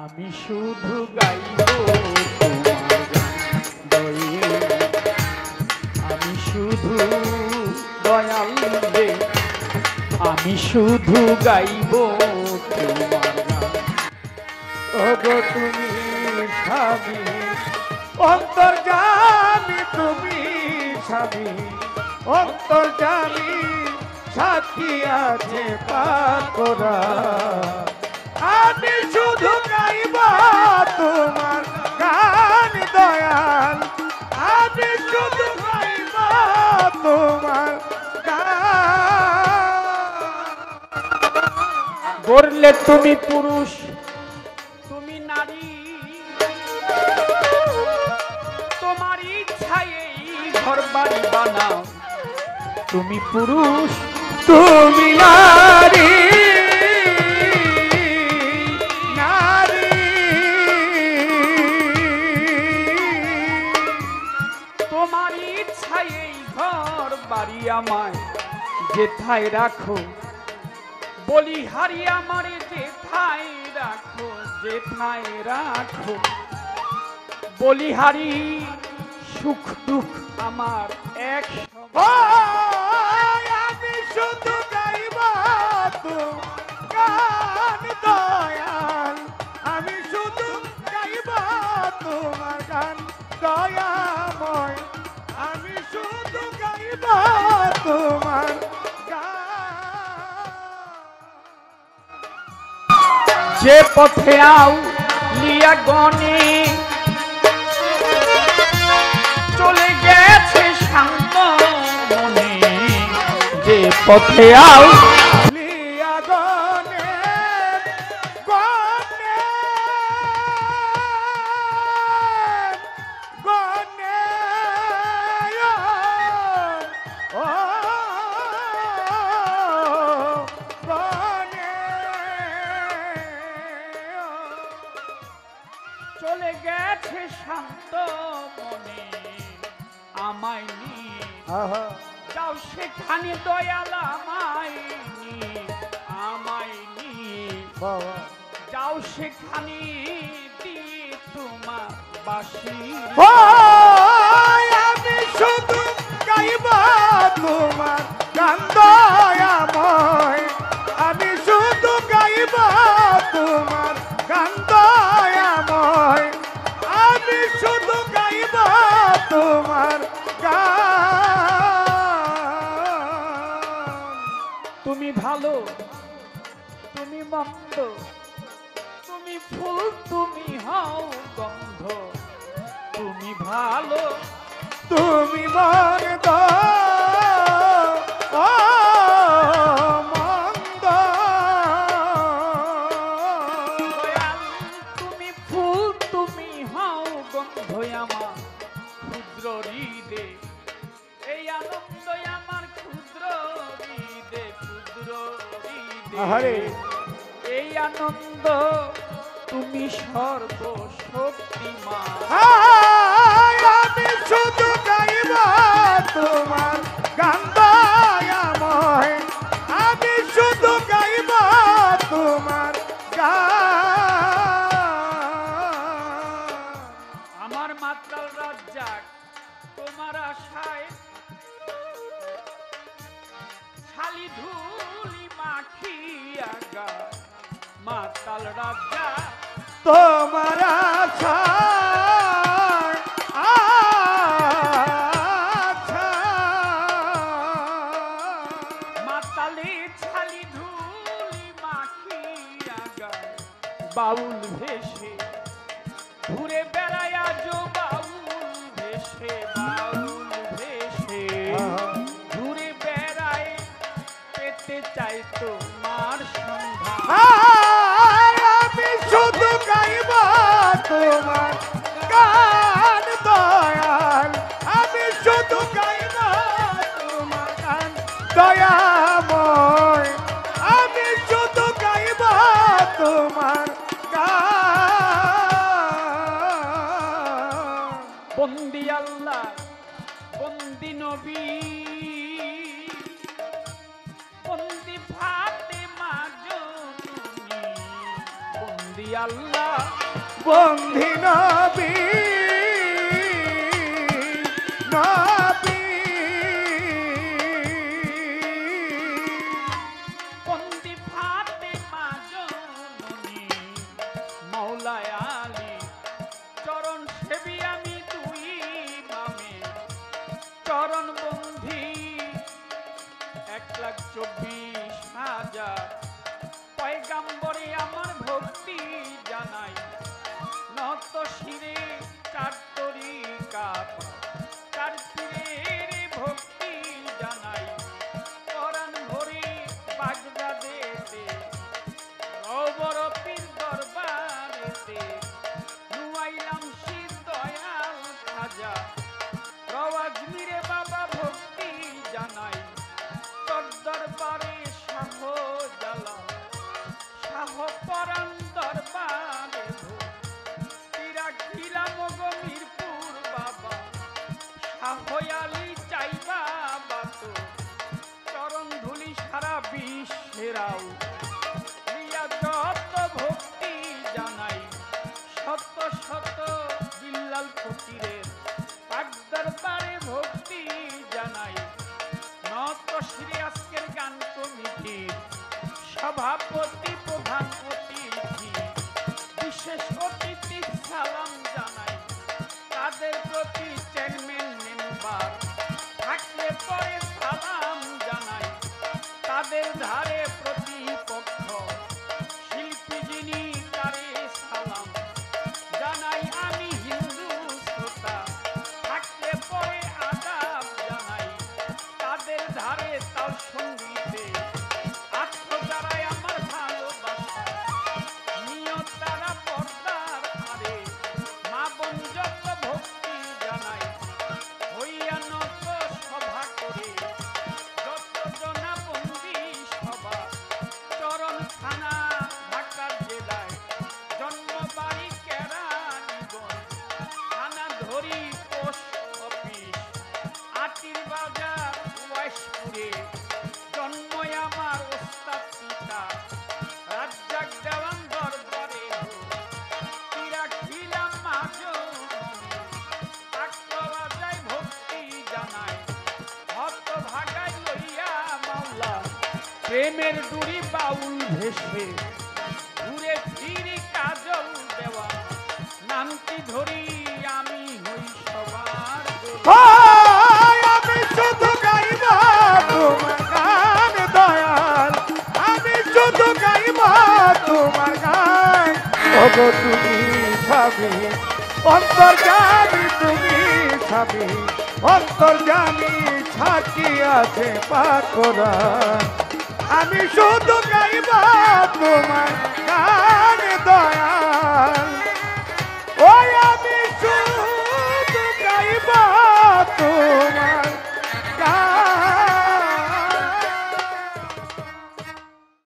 আমি শুধু গাইব তোমার গান আমি শুধু দয়াল রে আমি শুধু গাইব তোমার গান ওগো তুমি স্বামী অন্তর্যামী তুমি স্বামী অন্তর্যামী সাথী আছে পাকরা আমি শুধু গাইব তোমার গান দয়াল আমি শুধু গাইব তোমার গান বললে তুমি পুরুষ তুমি নারী তোমার ইচ্ছায় এই ঘর বাড়ি বানাও তুমি পুরুষ তুমি নারী তোমার ইচ্ছায় এই ঘর বাড়ি আমায় যেথায় রাখো বলিহারি আমার যেথায় রাখো যেথায় রাখো বলিহারি সুখ দুঃখ আমার এক আমি শুধু গাইব গান দয়াল আমি শুধু গাইব তোমার গান দয়াময় আমি শুধু গাইব তোমার যে পথে আও লিয়া গনে চলে গেছে শান্ত মনে যে পথে আও লিয়া গনে গনে গনে ও চলে গেছে শান্ত মনে আমায় নিয়ে যাও সেখানে দয়াল আমায় নিয়ে যাও সেখানে দিয়ে তোমার বাসি আমি শুধু গাইব তোমার গান দয়াময় আমি শুধু গাইব তোমার গান দয়াময় আমি শুধু গাইব তোমার গান তুমি ভালো তুমি মন্দ তুমি ফুল তুমি হও গন্ধ তুমি ভালো তুমি মন্দ মন্দ তুমি ফুল তুমি হও গন্ধ আমার ক্ষুদ্র হৃদে এই আনন্দ আমার ক্ষুদ্র হৃদে ক্ষুদ্র হৃদে এই আনন্দ তুমি সর্বশক্তিমান আমি শুধু গাইব তোমার গান দয়াময় আমি শুধু গাইব তোমার গান আমার মাতাল রাজ্জাক তোমার আশায় শালি ধুলি মাখিয়া গা মাতাল রাজা তোমার আশায় মাতালে ছালি ধুলি মাখিয়া গায় বাউল ভেসে ঘুরে বেড়ায় আজ বাউল ভেসে ঘুরে বেড়ায় পেতে চাই তোমার সন্ধান আমি শুধু গাইব তোমার গান দয়াল আমি শুধু গাইব তোমার গান দয়াময় আমি শুধু গাইব তোমার গান বন্দি আল্লাহ বন্দি নবী বন্দি ফাতেমা জননী বন্দি আল্লাহ বন্ধি নবী নবী বন্দি ফাতেমা জননী মাওলায় আলী চরণ সেবী আমি দুই ইমামে চরণ বন্ধি 1,24,000 পয়গাম্বরে আমার ভক্তি জানাই নত শিরে 4 তরিকাত 4 পীরের ভক্তি জানাই কোরআন ভরে বাগদাদেতে রবর পীর দরবারেতে নুয়াইলাম শির দয়াল খাজা রওয়াজমিরে বাবা ভক্তি জানাই তোর দরবারে শাহ জালাল শাহ পরাণ দরবারে তিরা খিলা মগ মিরপুর বাবা শাহ আলী চাই বাবা তো চরণ ধুলি সারা বিশ্বেরাও প্রিয়া যত ভক্তি জানাই শত শত বিল্লাল ফকিরের পাক দরবারে ভক্তি জানাই নত শ্রী আজকের গান কমিটির সভাপতি প্রধান অতিথি বিশেষ অতিথি সালাম জানাই তাদের প্রতি চেয়ারম্যান মেম্বার থাকলে পরে সালাম জানাই তাদের ধারে প্রতিপক্ষ শিল্পী যিনি তারে সালাম জানাই আমি হিন্দু শ্রোতা থাকলে পরে আদাব জানাই তাদের ধারে তার সঙ্গীতে আত্মদ্বারাই আমার ভালোবাসা নিয়ত তারা পর্দার আরে মা বোন যত ভক্তি জানাই হইয়া নত সভা করে যত জনা বন্দি সভা চরণ থানা ঢাকা জেলায় জন্মবাড়ি কেরানীগঞ্জ থানা ধরি পোস্ট অফিস আটির বাজার ওয়াইশপুরে জন্ম আমার ওস্তাদ পিতা রাজ্জাক দেওয়ান দরবারে তিরা খিলাম যায় ভক্তি জানাই হত ভাগাই লইয়া মাওলা প্রেমের ডুরি বাউল ভেসে ঘুরে ফিরি কাজল দেওয়া নামটি ধরি আমি হই সবার আমি শুধু গাইব তোমার গান দয়াল আমি শুধু গাইব তোমার গান ওগো তুমি স্বামী অন্তর্যামী তুমি স্বামী অন্তর্যামী সাক্ষী আছে পাক কোরআন আমি শুধু গাইব